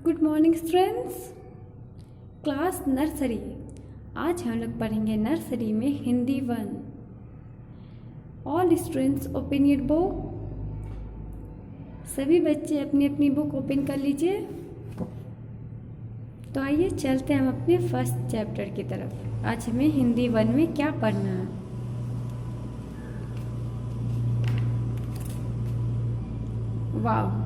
Good morning students. Class nursery. आज हम लोग पढ़ेंगे नर्सरी में Hindi 1। All students open your book. सभी बच्चे अपनी अपनी बुक ओपन कर लीजिए। तो आइए चलते हैं हम अपने फर्स्ट चैप्टर की तरफ। आज हमें हिंदी 1 में क्या पढ़ना है। वाह,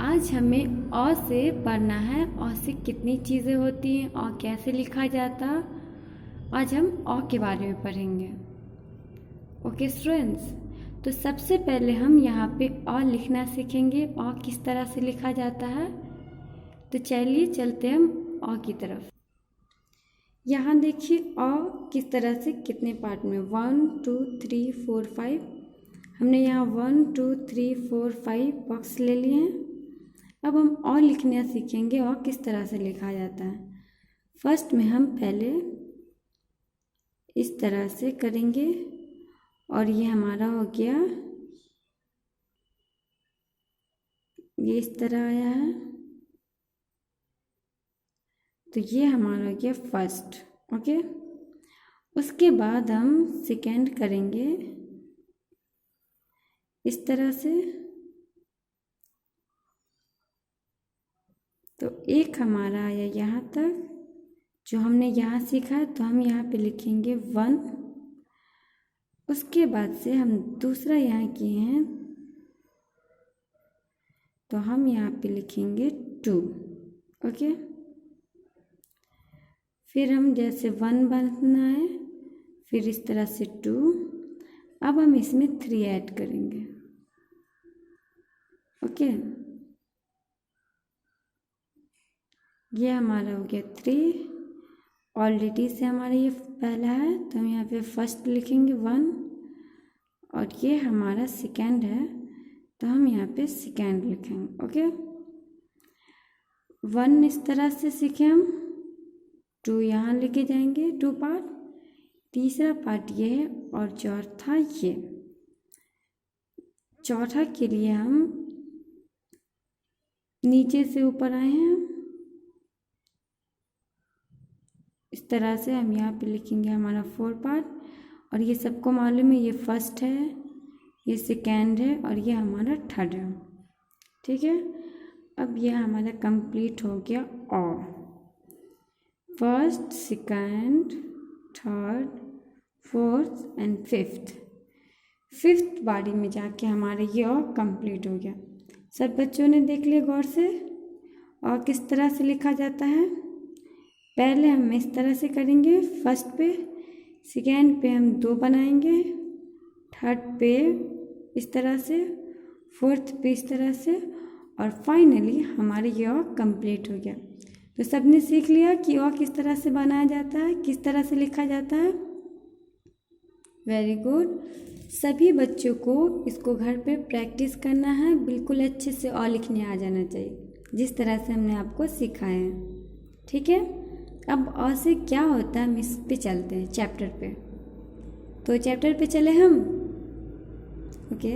आज हमें अ से पढ़ना है। अ से कितनी चीज़ें होती हैं, अ कैसे लिखा जाता। आज हम अ के बारे में पढ़ेंगे। ओके स्टूडेंट्स, तो सबसे पहले हम यहाँ पे अ लिखना सीखेंगे। अ किस तरह से लिखा जाता है, तो चलिए चलते हैं हम अ की तरफ। यहाँ देखिए अ किस तरह से कितने पार्ट में 1 2 3 4 5। हमने यहाँ 1 2 3 4 5 बॉक्स ले लिए हैं। अब हम अ लिखना सीखेंगे अ किस तरह से लिखा जाता है। फर्स्ट में हम पहले इस तरह से करेंगे और ये हमारा हो गया, ये इस तरह आया है, तो ये हमारा हो गया फर्स्ट। ओके, उसके बाद हम सेकेंड करेंगे इस तरह से। तो एक हमारा आया यहाँ तक, जो हमने यहाँ सीखा है, तो हम यहाँ पे लिखेंगे 1। उसके बाद से हम दूसरा यहाँ किए हैं, तो हम यहाँ पे लिखेंगे 2। ओके, फिर हम जैसे 1 बनना है, फिर इस तरह से 2। अब हम इसमें 3 ऐड करेंगे। ओके, ये हमारा हो गया 3। ऑलरेडी से हमारा ये पहला है, तो हम यहाँ पे फर्स्ट लिखेंगे 1, और ये हमारा सेकेंड है, तो हम यहाँ पे सेकेंड लिखेंगे। ओके, 1 इस तरह से सीखे हम, 2 यहाँ लेके जाएंगे 2 पार्ट, तीसरा पार्ट ये है, और चौथा ये। चौथा के लिए हम नीचे से ऊपर आए हैं, इस तरह से हम यहाँ पे लिखेंगे हमारा 4 पार्ट। और ये सबको मालूम है, ये फर्स्ट है, ये सेकेंड है, और ये हमारा थर्ड है। ठीक है, अब ये हमारा कंप्लीट हो गया अ। First, second, third, fourth and fifth बारी में जाके हमारा ये अ कंप्लीट हो गया। सब बच्चों ने देख लिया गौर से और किस तरह से लिखा जाता है। पहले हम इस तरह से करेंगे फर्स्ट पे, सेकेंड पे हम 2 बनाएंगे, थर्ड पे इस तरह से, फोर्थ पे इस तरह से, और फाइनली हमारे ये अ कंप्लीट हो गया। तो सबने सीख लिया कि अ किस तरह से बनाया जाता है, किस तरह से लिखा जाता है। Very good. सभी बच्चों को इसको घर पे प्रैक्टिस करना है। बिल्कुल अच्छे से अ लिखने आ जाना चाहिए, जिस तरह से हमने आपको सिखाया है। ठीक है, अब अ से क्या होता है हम इस पे चलते हैं, चैप्टर पे। तो चैप्टर पे चले हम। ओके,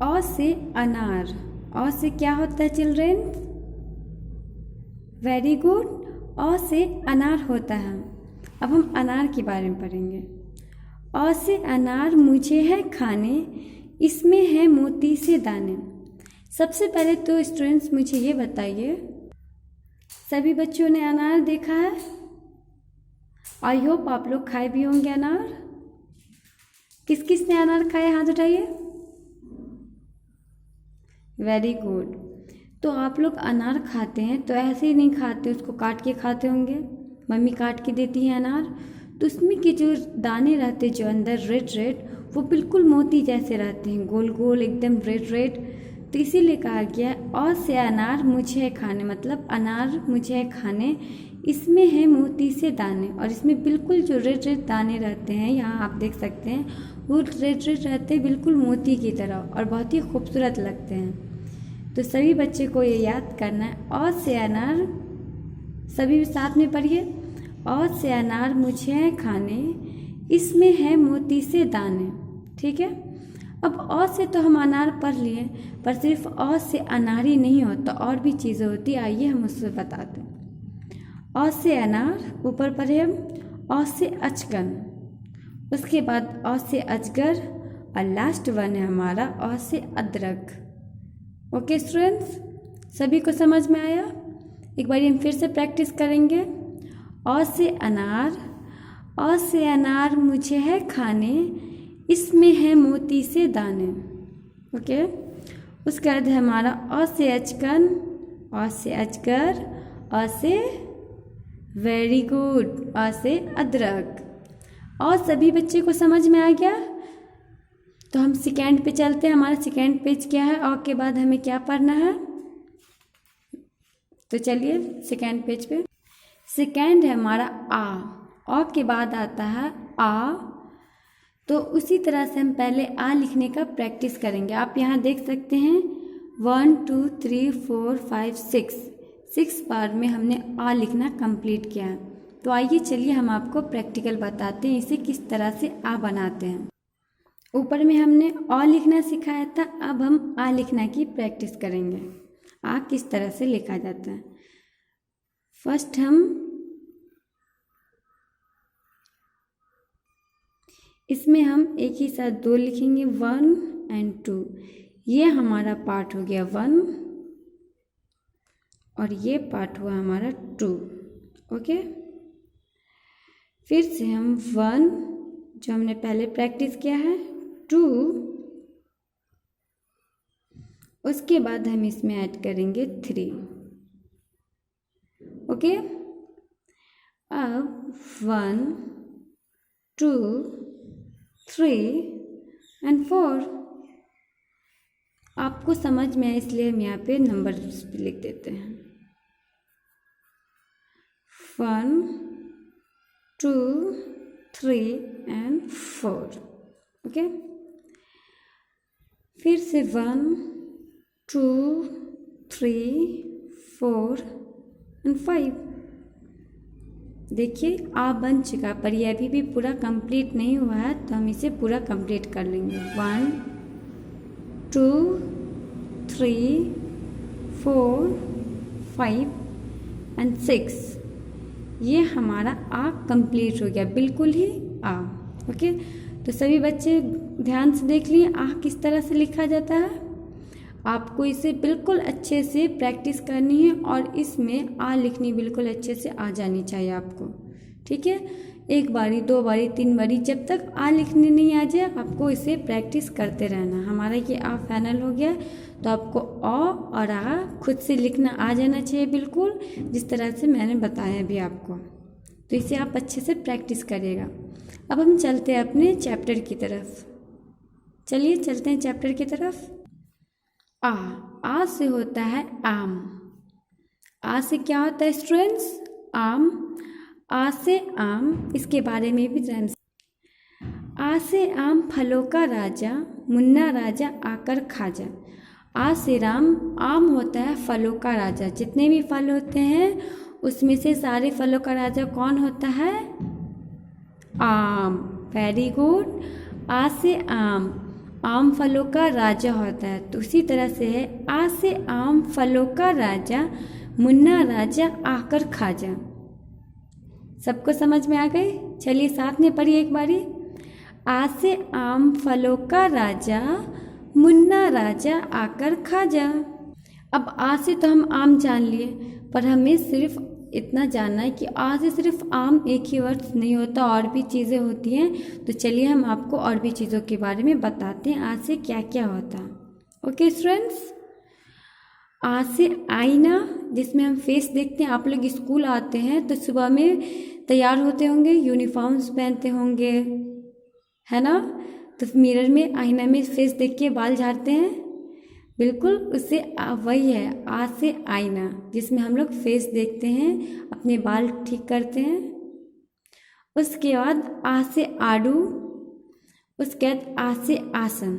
अ से अनार। अ से क्या होता है चिल्ड्रेन? वेरी गुड, अ से अनार होता है। अब हम अनार के बारे में पढ़ेंगे। अ से अनार मुझे है खाने, इसमें है मोती से दाने। सबसे पहले तो स्टूडेंट्स मुझे ये बताइए, सभी बच्चों ने अनार देखा है? आई होप आप लोग खाए भी होंगे अनार। किस किस ने अनार खाए, हाथ उठाइए। Very good. तो आप लोग अनार खाते हैं तो ऐसे ही नहीं खाते, उसको काट के खाते होंगे। मम्मी काट के देती है अनार, तो उसमें के जो दाने रहते हैं, जो अंदर रेड रेड, वो बिल्कुल मोती जैसे रहते हैं, गोल गोल एकदम रेड रेड। तो इसीलिए कहा गया अ से अनार मुझे है खाने, मतलब अनार मुझे है खाने, इसमें है मोती से दाने। और इसमें बिल्कुल जो रेड रेड दाने रहते हैं, यहाँ आप देख सकते हैं, वो रेड रेड रहते हैं बिल्कुल मोती की तरह, और बहुत ही खूबसूरत लगते हैं। तो सभी बच्चे को ये याद करना है, अ से अनार, सभी साथ में पढ़िए। अ से अनार मुझे है खाने, इसमें है मोती से दाने। ठीक है, अब अ से तो हम अनार पढ़ लिए, पर सिर्फ अ से अनार ही नहीं होता, और भी चीज़ें होती। आइए हम उससे बताते हैं। अ से अनार ऊपर पढ़े हम, अ से अचकन, उसके बाद अ से अजगर, और लास्ट वन है हमारा अ से अदरक। ओके स्टूडेंट्स, सभी को समझ में आया? एक बार हम फिर से प्रैक्टिस करेंगे। अ से अनार, अ से अनार मुझे है खाने, इसमें है मोती से दाने। ओके, उसके बाद है हमारा अ से अचकन, अ से अजगर, अ से वेरी गुड, अ से अदरक। और सभी बच्चे को समझ में आ गया? तो हम सेकेंड पे चलते हैं। हमारा सेकेंड पेज क्या है? अ के बाद हमें क्या पढ़ना है? तो चलिए सेकेंड पेज पे। सेकेंड है हमारा आ। अ के बाद आता है आ। तो उसी तरह से हम पहले आ लिखने का प्रैक्टिस करेंगे। आप यहाँ देख सकते हैं 1 2 3 4 5 6 बार में हमने आ लिखना कंप्लीट किया है। तो आइए चलिए हम आपको प्रैक्टिकल बताते हैं इसे किस तरह से आ बनाते हैं। ऊपर में हमने अ लिखना सिखाया था, अब हम आ लिखना की प्रैक्टिस करेंगे। आ किस तरह से लिखा जाता है। फर्स्ट हम इसमें हम एक ही साथ 2 लिखेंगे, 1 and 2। ये हमारा पार्ट हो गया 1 और ये पार्ट हुआ हमारा 2। ओके, फिर से हम 1 जो हमने पहले प्रैक्टिस किया है, 2, उसके बाद हम इसमें ऐड करेंगे 3। ओके, अब 1 2 3 and 4। आपको समझ में आए इसलिए हम यहाँ पे नंबर लिख देते हैं। 1 2 3 and 4। ओके, फिर से 1 2 3 4 and 5। देखिए आ बन चुका, पर यह अभी भी पूरा कंप्लीट नहीं हुआ है, तो हम इसे पूरा कंप्लीट कर लेंगे। 1 2 3 4 5 and 6। ये हमारा आ कंप्लीट हो गया, बिल्कुल ही आ। ओके, तो सभी बच्चे ध्यान से देख लिए आ किस तरह से लिखा जाता है। आपको इसे बिल्कुल अच्छे से प्रैक्टिस करनी है और इसमें आ लिखनी बिल्कुल अच्छे से आ जानी चाहिए आपको। ठीक है, 1 बारी 2 बारी 3 बारी, जब तक आ लिखने नहीं आ जाए आपको इसे प्रैक्टिस करते रहना। हमारा ये आ फाइनल हो गया, तो आपको अ और आ खुद से लिखना आ जाना चाहिए बिल्कुल, जिस तरह से मैंने बताया अभी आपको। तो इसे आप अच्छे से प्रैक्टिस करिएगा। अब हम चलते हैं अपने चैप्टर की तरफ। चलिए चलते हैं चैप्टर की तरफ। आ से होता है आम। आ से क्या होता है स्टूडेंट्स? आम। आ से आम, इसके बारे में भी जान। आ से आम फलों का राजा, मुन्ना राजा आकर खा जा। आ से राम, आम होता है फलों का राजा। जितने भी फल होते हैं उसमें से सारे फलों का राजा कौन होता है? आम। Very good. आ से आम, आम फलों का राजा होता है। तो उसी तरह से है आ से आम फलों का राजा, मुन्ना राजा आकर खा जा। सबको समझ में आ गई? चलिए साथ में पढ़िए एक बारी। आ से आम फलों का राजा, मुन्ना राजा आकर खा जा। अब आ से तो हम आम जान लिए, पर हमें सिर्फ इतना जानना है कि आ से सिर्फ आम एक ही वर्ड नहीं होता, और भी चीज़ें होती हैं। तो चलिए हम आपको और भी चीज़ों के बारे में बताते हैं आ से क्या क्या होता है। ओके स्टूडेंट्स, आ से आईना, जिसमें हम फेस देखते हैं। आप लोग स्कूल आते हैं तो सुबह में तैयार होते होंगे, यूनिफॉर्म्स पहनते होंगे, है ना? तो मिरर में, आईना में फेस देख के बाल झाड़ते हैं, बिल्कुल उससे वही है आ से आईना, जिसमें हम लोग फेस देखते हैं, अपने बाल ठीक करते हैं। उसके बाद आ से आड़ू, उसके बाद आ से आसन।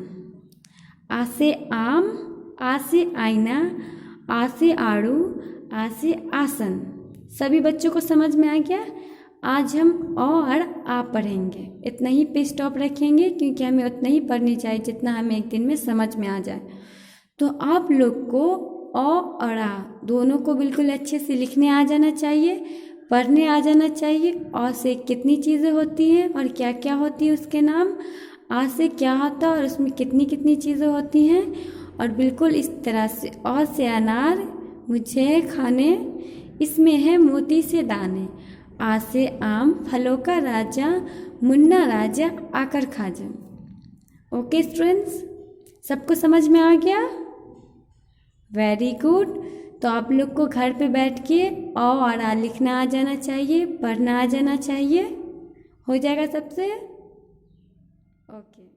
आ से आम, आ से आईना, आ से आड़ू, आ से आसन। सभी बच्चों को समझ में आ गया? आज हम अ और आ पढ़ेंगे। इतना ही पे स्टॉप रखेंगे क्योंकि हमें उतना ही पढ़नी चाहिए जितना हमें एक दिन में समझ में आ जाए। तो आप लोग को अ और आ दोनों को बिल्कुल अच्छे से लिखने आ जाना चाहिए, पढ़ने आ जाना चाहिए। अ से कितनी चीज़ें होती हैं और क्या क्या होती है उसके नाम, आ से क्या होता है और उसमें कितनी कितनी चीज़ें होती हैं। और बिल्कुल इस तरह से अ से अनार मुझे खाने, इसमें है मोती से दाने। आ से आम फलों का राजा, मुन्ना राजा आकर खा जा। ओके स्टूडेंट्स, सबको समझ में आ गया? Very good. तो आप लोग को घर पे बैठ के अ और आ लिखना आ जाना चाहिए, पढ़ना आ जाना चाहिए। हो जाएगा सबसे? ओके।